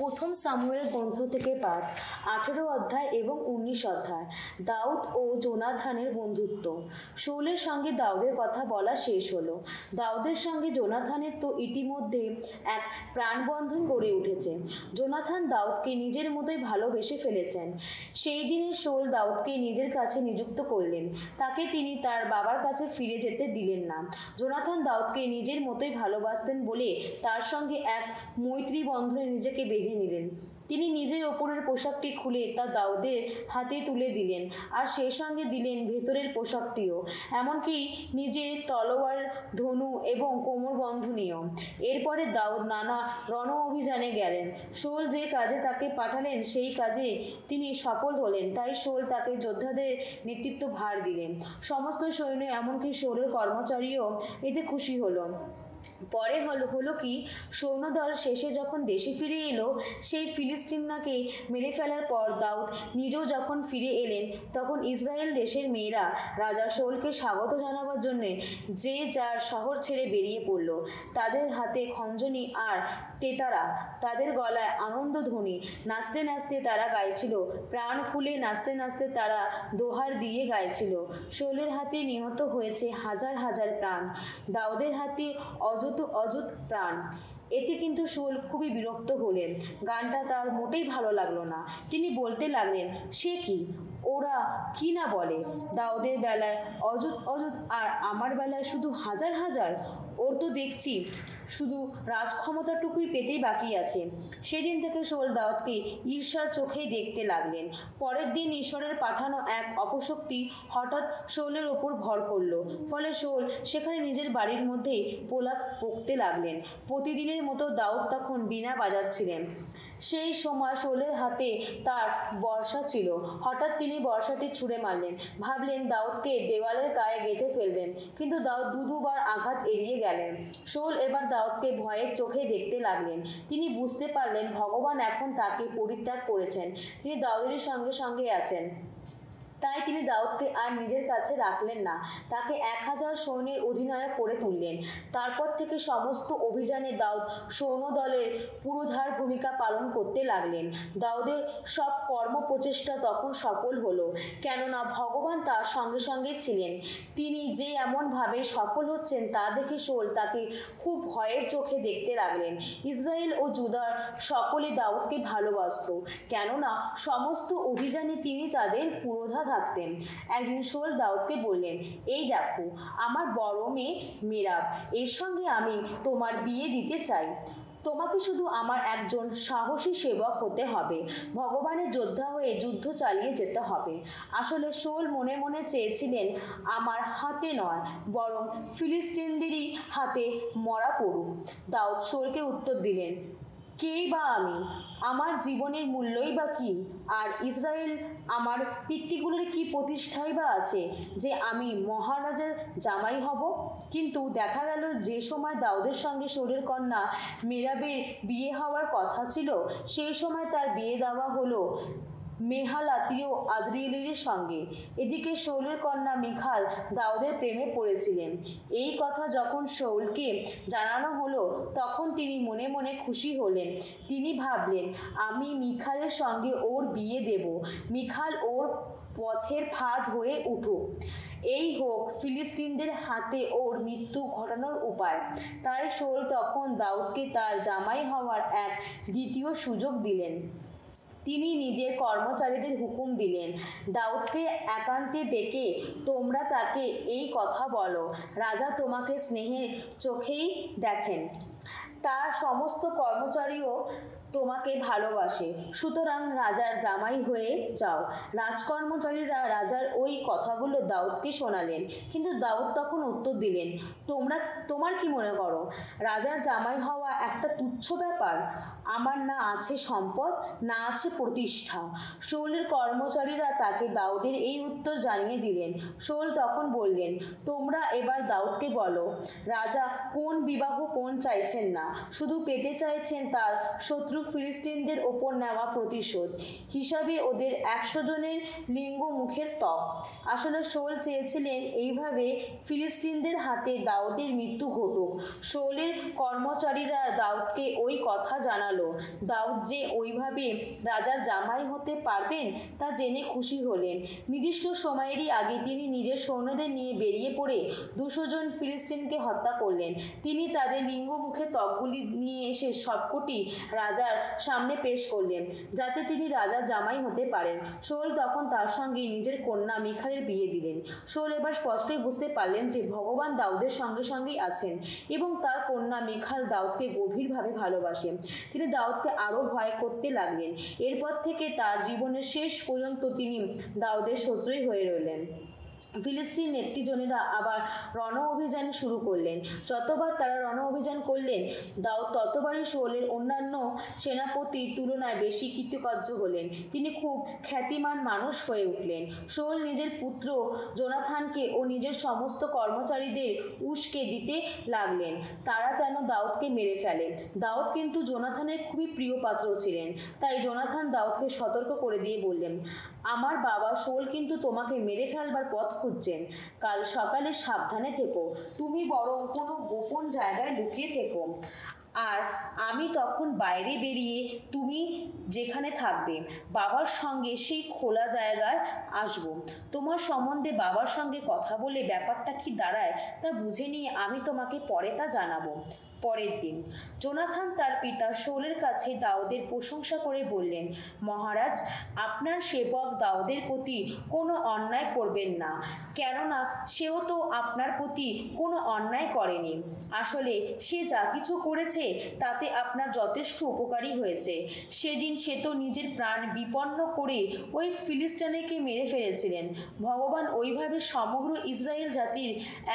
প্রথম সামুয়েল গ্রন্থ থেকে পাঠ 18 অধ্যায় এবং 19 অধ্যায়। দাউদ ও জোনাথানের বন্ধুত্ব। শাউলের সঙ্গে দাউদের কথা বলা শেষ হলো। দাউদের সঙ্গে জোনাথানের তো ইতিমধ্যে এক প্রাণবন্ধন গড়ে উঠেছে। জোনাথান দাউদকে নিজের মতোই ভালোবেসে ফেলেছেন। সেই দিনে শাউল দাউদকে নিজের কাছে নিযুক্ত করলেন। তাকে তিনি তার বাবার কাছে ফিরে যেতে দিলেন না। জোনাথান দাউদকে নিজের মতোই ভালোবাসতেন বলে তার সঙ্গে এক মৈত্রী বন্ধনে নিজেকে বেঁধে নিলেন। তিনি নিজের ওপরের পোশাকটি খুলে তা দাউদের হাতে তুলে দিলেন, আর সেই সঙ্গে দিলেন ভেতরের পোশাকটিও, এমনকি নিজের তলোয়ার, ধনু এবং কোমরবন্ধনীও। এরপরে দাউদ নানা রণ অভিযানে গেলেন। শাউল যে কাজে তাকে পাঠালেন সেই কাজে তিনি সফল হলেন। তাই শাউল তাকে যোদ্ধাদের নেতৃত্ব ভার দিলেন। সমস্ত সৈন্য, এমনকি শাউলের কর্মচারীও এতে খুশি হলো। পরে হলো কি, সৈন্যদল শেষে যখন দেশে ফিরে এলো, সেই ফিলিস্তিনাকে মেরে ফেলার পর দাউদ নিজেও যখন ফিরে এলেন, তখন ইসরায়েল দেশের মেয়েরা রাজা শাউলকে স্বাগত জানাবার জন্য যে যার শহর ছেড়ে বেরিয়ে পড়ল। তাদের হাতে খঞ্জনি আর তেতারা, তাদের গলায় আনন্দধ্বনি। নাচতে নাচতে তারা গাইছিল, প্রাণ খুলে নাচতে নাচতে তারা দোহার দিয়ে গাইছিল। শাউলের হাতে নিহত হয়েছে হাজার হাজার প্রাণ, দাউদের হাতে অযুত প্রাণ। এতে কিন্তু শাউল খুবই বিরক্ত হলেন। গানটা তার মোটেই ভালো লাগলো না। তিনি বলতে লাগলেন, সে কি, ওরা কি না বলে, দাউদের বেলায় অযুত আর আমার বেলায় শুধু হাজার হাজার। ওর তো দেখছি শুধু রাজক্ষমতাটুকুই পেতেই বাকি আছে। সেদিন থেকে শাউল দাউদকে ঈর্ষার চোখেই দেখতে লাগলেন। পরের দিন ঈশ্বরের পাঠানো এক অপশক্তি হঠাৎ শাউলের ওপর ভর করল। ফলে শাউল সেখানে নিজের বাড়ির মধ্যেই পোলাপ বকতে লাগলেন। প্রতিদিনের মতো দাউদ তখন বীণা বাজাচ্ছিলেন। সেই সময় শাউলের হাতে তার বর্শা ছিল। হঠাৎ তিনি বর্শাটি ছুঁড়ে মারলেন। ভাবলেন দাউদকে দেওয়ালের গায়ে গেঁথে ফেলবেন, কিন্তু দাউদ দুবার আঘাত এড়িয়ে গেলেন। শাউল এবার দাউদকে ভয়ের চোখে দেখতে লাগলেন। তিনি বুঝতে পারলেন ভগবান এখন তাকে পরিত্যাগ করেছেন, তিনি দাউদের সঙ্গে সঙ্গে আছেন। তাই তিনি দাউদকে আর নিজের কাছে রাখলেন না, তাকে 1000 সৈন্যের অধিনায়ক করে তুললেন। তারপর থেকে সমস্ত অভিযানে দাউদ সৈন্যদলের পুরোধার ভূমিকা পালন করতে লাগলেন। দাউদের সব কর্ম প্রচেষ্টা তখন সফল হলো, কেননা ভগবান তার সঙ্গে সঙ্গে ছিলেন। তিনি যে এমনভাবে সফল হচ্ছেন তা দেখে শাউল তাকে খুব ভয়ের চোখে দেখতে লাগলেন। ইসরায়েল ও জুদার সকলে দাউদকে ভালোবাসত, কেননা সমস্ত অভিযানে তিনি তাদের পুরোধা থাকতেন। একদিন শাউল দাউদকে বললেন, এই দেখো আমার বড় মেয়ে মেরাব, এর সঙ্গে আমি তোমার বিয়ে দিতে চাই। তোমাকে শুধু আমার একজন সাহসী সেবক হতে হবে, ভগবানের যোদ্ধা হয়ে যুদ্ধ চালিয়ে যেতে হবে। আসলে শাউল মনে মনে চেয়েছিলেন আমার হাতে নয়, বরং ফিলিস্তিনদেরই হাতে মরা পড়ুক। দাউদ শাউলকে উত্তর দিলেন, কেই বা আমি, আমার জীবনের মূল্যই বা কী, আর ইসরায়েল আমার পিতৃকুলের কি প্রতিষ্ঠাই বা আছে যে আমি মহারাজার জামাই হব? কিন্তু দেখা গেল যে সময় দাউদের সঙ্গে শাউলের কন্যা মেরাবের বিয়ে হওয়ার কথা ছিল, সেই সময় তার বিয়ে দেওয়া হলো মেহালাতীয় আদ্রিয়েলের সঙ্গে। এদিকে শাউলের কন্যা মিখাল দাউদের প্রেমে পড়েছিলেন। এই কথা যখন শাউলকে জানানো হলো, তখন তিনি মনে মনে খুশি হলেন। তিনি ভাবলেন, আমি মিখালের সঙ্গে ওর বিয়ে দেব, মিখাল ওর পথের ফাঁদ হয়ে উঠুক, এই হোক ফিলিস্তিনদের হাতে ওর মৃত্যু ঘটানোর উপায়। তাই শাউল তখন দাউদকে তার জামাই হওয়ার এক দ্বিতীয় সুযোগ দিলেন। তিনি নিজের কর্মচারীদের হুকুম দিলেন, দাউদকে একান্তে ডেকে তোমরা তাকে এই কথা বলো, রাজা তোমাকে স্নেহের চোখেই দেখেন, তার সমস্ত কর্মচারীও তোমাকে ভালোবাসে, সুতরাং রাজার জামাই হয়ে যাও। রাজকর্মচারীরা রাজার ওই কথাগুলো দাউদকে শোনালেন। কিন্তু দাউদ তখন উত্তর দিলেন, তোমার কি মনে করো রাজার জামাই হওয়া একটা তুচ্ছ ব্যাপার? আমার না আছে সম্পদ, না আছে প্রতিষ্ঠা। শাউলের কর্মচারীরা তাকে দাউদের এই উত্তর জানিয়ে দিলেন। শাউল তখন বললেন, তোমরা এবার দাউদকে বলো, রাজা কোন বিবাহ কোন চাইছেন না, শুধু পেতে চাইছেন তার শত্রু ফিলিস্তিনদের ওপর নেওয়া প্রতিশোধ হিসাবে ওদের 100 জনের লিঙ্গ মুখের ত্বক। আসলে শাউল চেয়েছিলেন এইভাবে ফিলিস্তিনদের হাতে দাউদের মৃত্যু ঘটুক। শাউলের কর্মচারীরা দাউদকে ওই কথা জানালো। জানলো দাউদ যে ওইভাবে রাজার জামাই হতে পারবেন তা জেনে খুশি হলেন। নির্দিষ্ট সময়েরই আগে তিনি নিজের সৈন্যদের নিয়ে বেরিয়ে পড়ে 200 জন ফিলিস্তিনকে হত্যা করলেন। তিনি তাদের লিঙ্গ মুখে ত্বকগুলি নিয়ে এসে সবকটি রাজার সামনে পেশ করলেন যাতে তিনি রাজার জামাই হতে পারেন। শৌল তখন তার সঙ্গে নিজের কন্যা মিখালের বিয়ে দিলেন। শৌল এবার স্পষ্টই বুঝতে পারলেন যে ভগবান দাউদের সঙ্গে সঙ্গেই আছেন এবং তার কন্যা মিখাল দাউদকে গভীরভাবে ভালোবাসেন। তিনি দাউদকে আরও ভয় করতে লাগলেন। এরপর থেকে তার জীবনের শেষ পর্যন্ত তিনি দাউদের শত্রুই হয়ে রইলেন। ফিলিস্তিন নেতৃজনেরা আবার রণ অভিযান শুরু করলেন। যতবার তারা রণ অভিযান করলেন দাউদ ততবারই শৌলের অন্যান্য সেনাপতির তুলনায় বেশি কৃতকার্য হলেন। তিনি খুব খ্যাতিমান মানুষ হয়ে উঠলেন। শৌল নিজের পুত্র জোনাথানকে ও নিজের সমস্ত কর্মচারীদের উস্কে দিতে লাগলেন তারা যেন দাউদকে মেরে ফেলে। দাউদ কিন্তু জোনাথানের খুবই প্রিয় পাত্র ছিলেন। তাই জোনাথান দাউদকে সতর্ক করে দিয়ে বললেন, আমার বাবা শৌল কিন্তু তোমাকে মেরে ফেলবার পথ খুঁজছেন। কাল সকালে সাবধানে থেকো, তুমি বরং কোনো গোপন জায়গায় লুকিয়ে থেকো আর আমি তখন বাইরে বেরিয়ে তুমি যেখানে থাকবে বাবার সঙ্গে সেই খোলা জায়গায় আসব। তোমার সম্বন্ধে বাবার সঙ্গে কথা বলে ব্যাপারটা কি দাঁড়ায় তা বুঝে নিয়ে আমি তোমাকে পরে তা জানাবো। পরের দিন জোনাথান তার পিতা শৌলের কাছে দাউদের প্রশংসা করে বললেন, মহারাজ, আপনার সেবক দাউদের প্রতি কোনো অন্যায় করবেন না, কেননা সেও তো আপনার প্রতি কোনো অন্যায় করেনি। আসলে সে যা কিছু করেছে তাতে আপনার যথেষ্ট উপকারী হয়েছে। সেদিন সে তো নিজের প্রাণ বিপন্ন করে ওই ফিলিস্তিনকে মেরে ফেলেছিলেন। ভগবান ওইভাবে সমগ্র ইসরায়েল জাতির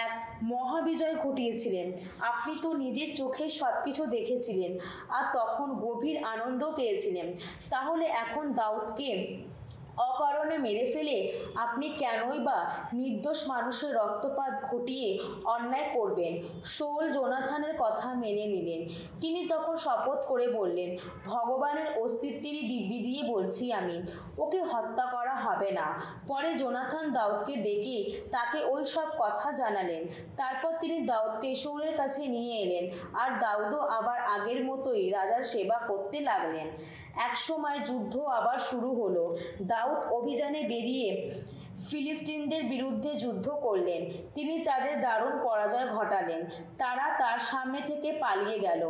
এক মহাবিজয় ঘটিয়েছিলেন। আপনি তো নিজের চোখে সবকিছু দেখেছিলেন আর তখন গভীর আনন্দ পেয়েছিলেন। তাহলে এখন দাউদকে অকারণে মেরে ফেলে আপনি কেনই বা নির্দোষ মানুষের রক্তপাত ঘটিয়ে অন্যায় করবেন? শৌল জোনাথানের কথা মেনে নিলেন। তিনি তখন শপথ করে বললেন, ভগবানের অস্তিত্বেরই দিব্যি দিয়ে বলছি আমি, ওকে হত্যা করা হবে না। পরে জোনাথান দাউদকে ডেকে তাকে ওই সব কথা জানালেন। তারপর তিনি দাউদকে শৌলের কাছে নিয়ে এলেন আর দাউদও আবার আগের মতোই রাজার সেবা করতে লাগলেন। একসময় যুদ্ধ আবার শুরু হলো। দাউদ অভিযানে বেরিয়ে ফিলিস্তিনদের বিরুদ্ধে যুদ্ধ করলেন। তিনি তাদের দারুণ পরাজয় ঘটালেন। তারা তার সামনে থেকে পালিয়ে গেল।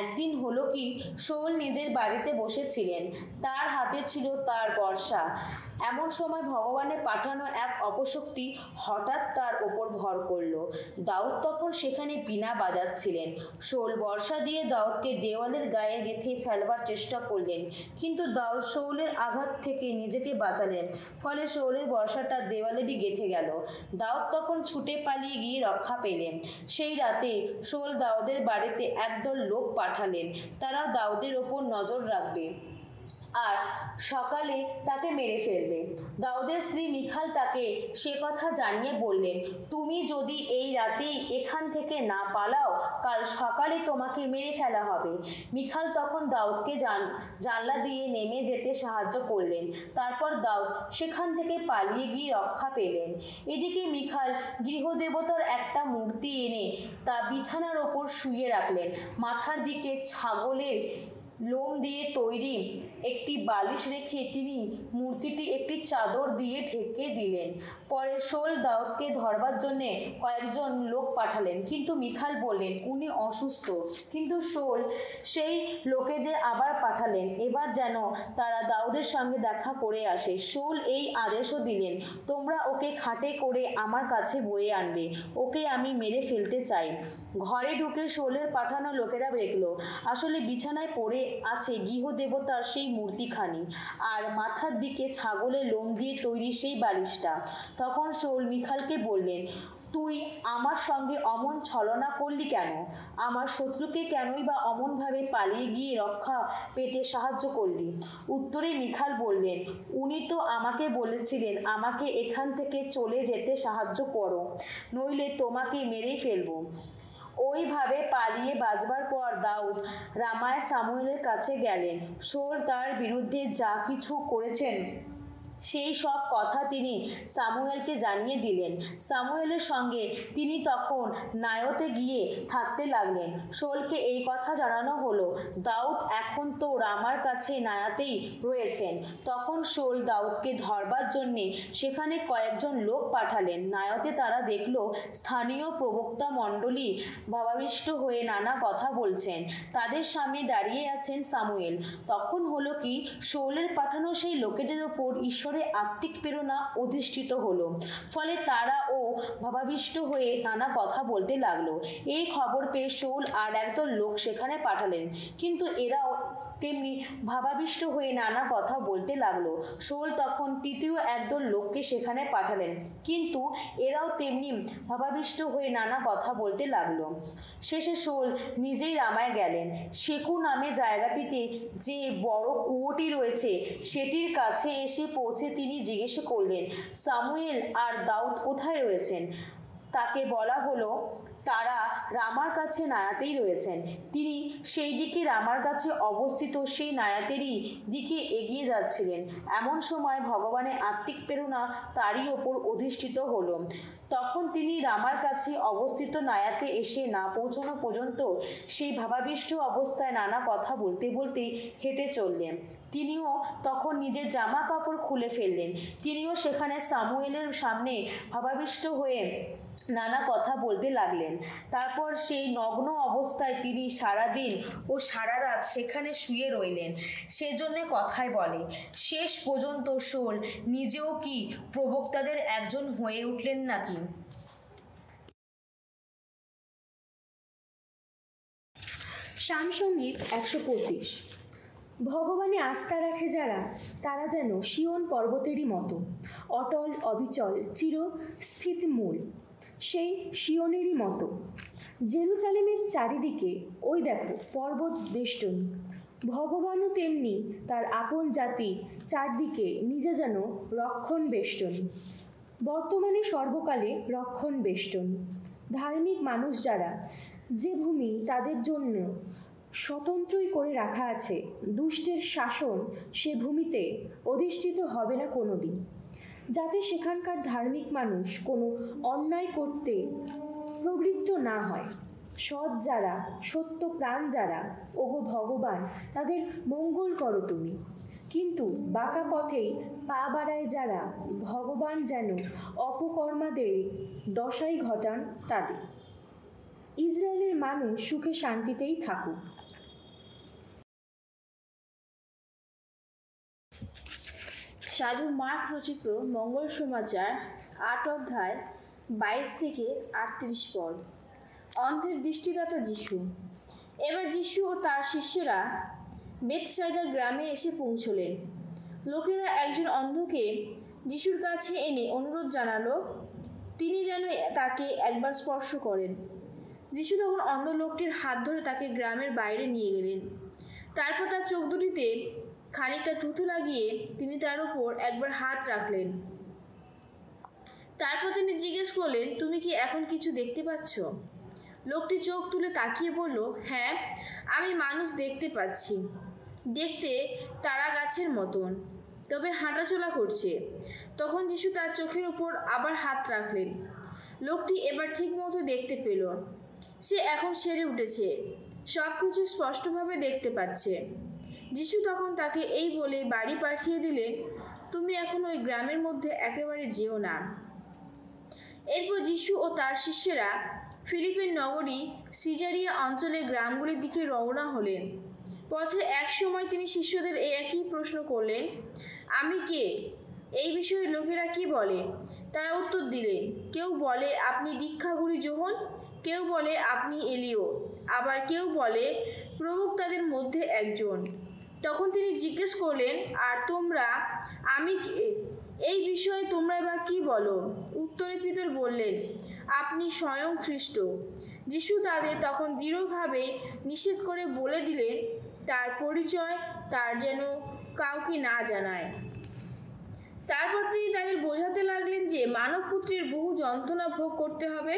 একদিন হলো কি, শৌল নিজের বাড়িতে বসেছিলেন। তার হাতে ছিল তার বর্ষা। এমন সময় ভগবানের পাঠানো এক অপশক্তি হঠাৎ তার ওপর ভর করল। দাউদ তখন সেখানে বীণা বাজাচ্ছিলেন। শৌল বর্ষা দিয়ে দাউদকে দেওয়ালের গায়ে গেঁথে ফেলবার চেষ্টা করলেন, কিন্তু দাউদ শৌলের আঘাত থেকে নিজেকে বাঁচালেন। ফলে শৌলের বর্ষাটা দেওয়ালেরই গেঁথে গেল। দাউদ তখন ছুটে পালিয়ে গিয়ে রক্ষা পেলেন। সেই রাতে শৌল দাউদের বাড়িতে একদল লোক পাঠালেন। তারা দাউদের ওপর নজর রাখবে আর সকালে তাকে মেরে ফেলবে। দাউদের স্ত্রী মিখাল তাকে সে কথা জানিয়ে বললেন, তুমি যদি এই রাতেই এখান থেকে না পালাও কাল সকালে তোমাকে মেরে ফেলা হবে। মিখাল তখন দাউদকে জানলা দিয়ে নেমে যেতে সাহায্য করলেন। তারপর দাউদ সেখান থেকে পালিয়ে গিয়ে রক্ষা পেলেন। এদিকে মিখাল গৃহদেবতার একটা মূর্তি এনে তা বিছানার ওপর শুইয়ে রাখলেন। মাথার দিকে ছাগলের লোম দিয়ে তৈরি একটি বালিশ রেখে তিনি মূর্তিটি একটি চাদর দিয়ে ঢেকে দিলেন। পরে শৌল দাউদকে ধরবার জন্য কয়েকজন লোক পাঠালেন, কিন্তু মিখাল বললেন উনি অসুস্থ। কিন্তু শৌল সেই লোকেদের আবার পাঠালেন, এবার যেন তারা দাউদের সঙ্গে দেখা করে আসে। শৌল এই আদেশও দিলেন, তোমরা ওকে খাটে করে আমার কাছে বয়ে আনবে, ওকে আমি মেরে ফেলতে চাই। ঘরে ঢুকে শৌলের পাঠানো লোকেরা দেখল আসলে বিছানায় পড়ে আছে গৃহদেবতার সেই মূর্তিখানি আর মাথার দিকে ছাগলের লোম দিয়ে তৈরি সেই বালিশটা। তখন শৌল মিখালকে বললেন, তুই আমার সঙ্গে অমন ছলনা করলি কেন? আমার শত্রুকে কেনই বা অমনভাবে পালিয়ে গিয়ে রক্ষা পেতে সাহায্য করলি? উত্তরে মিখাল বললেন, উনি তো আমাকে বলেছিলেন আমাকে এখান থেকে চলে যেতে সাহায্য করো, নইলে তোমাকে মেরেই ফেলবো। ওইভাবে পালিয়ে বাঁচবার পর দাউদ রামায় সামুয়েলের কাছে গেলেন। শৌল তার বিরুদ্ধে যা কিছু করেছেন সেই সব কথা তিনি সামুয়েলকে জানিয়ে দিলেন। সামুয়েলের সঙ্গে তিনি তখন নায়োতে গিয়ে থাকতে লাগলেন। শৌলকে এই কথা জানানো হলো, দাউদ এখন তো রামার কাছে নায়াতেই রয়েছেন। তখন শৌল দাউদকে ধরবার জন্যে সেখানে কয়েকজন লোক পাঠালেন। নায়তে তারা দেখল স্থানীয় প্রবক্তা মণ্ডলী ভাবাবিষ্ট হয়ে নানা কথা বলছেন। তাদের সামনে দাঁড়িয়ে আছেন সামুয়েল। তখন হলো কি, শৌলের পাঠানো সেই লোকেদের ওপর ঈশ্বরের আত্মিক প্রেরণা অধিষ্ঠিত হলো। ফলে তারাও ভাবাবিষ্ট হয়ে নানা কথা বলতে লাগলো। এই খবর পেয়ে শৌল আর একদল লোক সেখানে পাঠালেন, কিন্তু এরাও তেমনি ভাবাবিষ্ট হয়ে নানা কথা বলতে লাগলো। শৌল তখন তৃতীয় একদল লোককে সেখানে পাঠালেন, কিন্তু এরাও তেমনি ভাবাবিষ্ট হয়ে নানা কথা বলতে লাগলো। শেষে শৌল নিজেই রামায় গেলেন। শেকু নামে জায়গাটিতে যে বড় কুয়োটি রয়েছে সেটির কাছে এসে পৌঁছে তিনি জিজ্ঞেস করলেন, সামুয়েল আর দাউদ কোথায় রয়েছেন? তাকে বলা হলো, তারা রামার কাছে নায়াতেই রয়েছেন। তিনি সেই দিকে রামার কাছে অবস্থিত সেই নায়াতেরই দিকে এগিয়ে যাচ্ছিলেন। এমন সময় ভগবানের আত্মিক প্রেরণা তারই ওপর অধিষ্ঠিত হলো। তখন তিনি রামার কাছে অবস্থিত নায়াতে এসে না পৌঁছানো পর্যন্ত সেই ভাবাবিষ্ট অবস্থায় নানা কথা বলতে বলতে হেঁটে চললেন। তিনিও তখন নিজের জামা কাপড় খুলে ফেললেন। তিনিও সেখানে সামুয়েলের সামনে ভাবাবিষ্ট হয়ে নানা কথা বলতে লাগলেন। তারপর সেই নগ্ন অবস্থায় তিনি সারাদিন ও সারা রাত সেখানে শুয়ে রইলেন। সেজন্য কথায় বলে, শেষ পর্যন্ত শৌল নিজেও কি প্রবক্তাদের একজন হয়ে উঠলেন নাকি? শামসঙ্গীত 125। ভগবানে আস্থা রাখে যারা, তারা যেন সিয়ন পর্বতেরই মতো অটল, অবিচল, চিরস্থিতিমূল, সেই সিয়নেরই মতো। জেরুসালেমের চারিদিকে ওই দেখো পর্বত বেষ্টনী। ভগবানও তেমনি তার আপন জাতি চারদিকে নিজে যেন রক্ষণ বেষ্টনী, বর্তমানে সর্বকালে রক্ষণ বেষ্টনী। ধার্মিক মানুষ যারা, যে ভূমি তাদের জন্য স্বতন্ত্রই করে রাখা আছে, দুষ্টের শাসন সে ভূমিতে অধিষ্ঠিত হবে না কোনো দিন, যাতে সেখানকার ধার্মিক মানুষ কোনো অন্যায় করতে প্রবৃত্ত না হয়। সৎ যারা, সত্য প্রাণ যারা, ওগো ভগবান তাদের মঙ্গল করো তুমি। কিন্তু বাঁকা পথেই পা বাড়ায় যারা, ভগবান যেন অপকর্মাদের দশাই ঘটান তাদের। ইসরায়েলের মানুষ সুখে শান্তিতেই থাকুক। সাধু মার্ক রচিত মঙ্গল সমাচার 8 অধ্যায় 22 থেকে 38 পদ। অন্ধের দৃষ্টিদাতা যিশু। এবার যিশু ও তার শিষ্যরা বেথসাইদা গ্রামে এসে পৌঁছলেন। লোকেরা একজন অন্ধকে যিশুর কাছে এনে অনুরোধ জানালো তিনি যেন তাকে একবার স্পর্শ করেন। যিশু তখন অন্ধ লোকটির হাত ধরে তাকে গ্রামের বাইরে নিয়ে গেলেন। তারপর তার চোখ দুটিতে খানিকটা থুতু লাগিয়ে তিনি তার উপর একবার হাত রাখলেন। তারপর তিনি জিজ্ঞেস করলেন, তুমি কি এখন কিছু দেখতে পাচ্ছ? লোকটি চোখ তুলে তাকিয়ে বলল, হ্যাঁ, আমি মানুষ দেখতে পাচ্ছি, দেখতে তারা গাছের মতন, তবে হাঁটাচলা করছে। তখন যিশু তার চোখের উপর আবার হাত রাখলেন। লোকটি এবার ঠিক মতো দেখতে পেল। সে এখন সেরে উঠেছে, সব কিছু স্পষ্টভাবে দেখতে পাচ্ছে। যিশু তখন তাকে এই বলে বাড়ি পাঠিয়ে দিলেন, তুমি এখন ওই গ্রামের মধ্যে একেবারে যেও না। এরপর যিশু ও তার শিষ্যেরা ফিলিপের নগরী সিজারিয়া অঞ্চলের গ্রামগুলির দিকে রওনা হলেন। পথে এক সময় তিনি শিষ্যদের একই প্রশ্ন করলেন, আমি কে? এই বিষয়ে লোকেরা কি বলে? তারা উত্তর দিলেন, কেউ বলে আপনি দীক্ষাগুরু যোহন, কেউ বলে আপনি এলিও, আবার কেউ বলে প্রবক্তাদের মধ্যে একজন। তখন তিনি জিজ্ঞেস করলেন, আর তোমরা, আমি কে? এই বিষয়ে তোমরা বা কি বলো? উত্তরে পিতর বললেন, আপনি স্বয়ং খ্রিস্ট। যিশু তাদের তখন দৃঢ়ভাবে নিষেধ করে বলে দিলেন, তার পরিচয় তার যেন কাউকে না জানায়। তারপর তিনি তাদের বোঝাতে লাগলেন যে মানবপুত্রের বহু যন্ত্রণা ভোগ করতে হবে,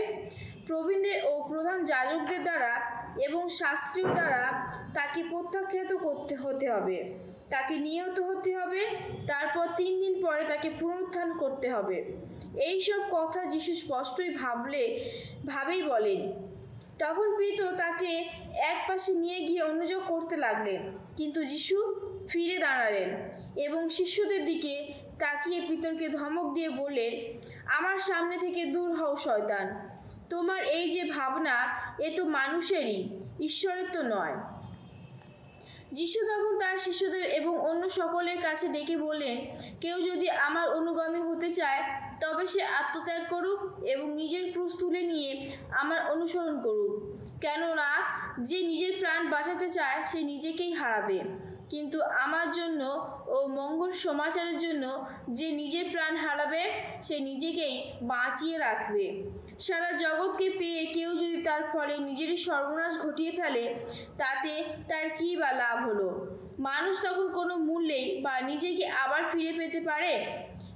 প্রবীণদের ও প্রধান যাজকদের দ্বারা এবং শাস্ত্রীয় দ্বারা তাকে প্রত্যাখ্যাত হতে হবে, তাকে নিহত হতে হবে, তারপর 3 দিন পরে তাকে পুনরুত্থান করতে হবে। এইসব কথা যিশু স্পষ্টই ভাবেই বলেন। তখন পিতর তাকে এক পাশে নিয়ে গিয়ে অনুযোগ করতে লাগলেন, কিন্তু যিশু ফিরে দাঁড়ালেন এবং শিষ্যদের দিকে তাকিয়ে পিতরকে ধমক দিয়ে বললেন, আমার সামনে থেকে দূর হও শয়তান, তোমার এই যে ভাবনা এ তো মানুষেরই, ঈশ্বরের তো নয়। যিশু তখন তার শিষ্যদের এবং অন্য সকলের কাছে ডেকে বললেন, কেউ যদি আমার অনুগামী হতে চায় তবে সে আত্মত্যাগ করুক এবং নিজের ক্রুশ তুলে নিয়ে আমার অনুসরণ করুক। কেননা যে নিজের প্রাণ বাঁচাতে চায় সে নিজেকেই হারাবে, কিন্তু আমার জন্য ও মঙ্গল সমাচারের জন্য যে নিজের প্রাণ হারাবে সে নিজেকেই বাঁচিয়ে রাখবে। সারা জগৎকে পেয়ে কেউ যদি তার ফলে নিজেরই সর্বনাশ ঘটিয়ে ফেলে তাতে তার কী বা লাভ হলো? মানুষ তখন কোনো মূল্যেই বা নিজেকে আবার ফিরে পেতে পারে?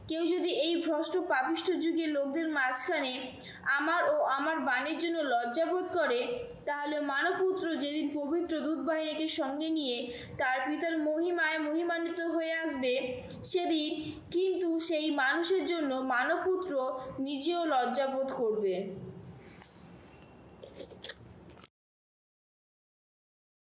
কেউ যদি এই ভ্রষ্ট পাপিষ্ঠ যুগে লোকদের মাঝখানে আমার ও আমার বাণীর জন্য লজ্জাবোধ করে, তাহলে মানবপুত্র যেদিন পবিত্র দূতবাহিনীকে সঙ্গে নিয়ে তার পিতার মহিমায় মহিমান্বিত হয়ে আসবে সেদিন কিন্তু সেই মানুষের জন্য মানবপুত্র নিজেও লজ্জাবোধ করবে।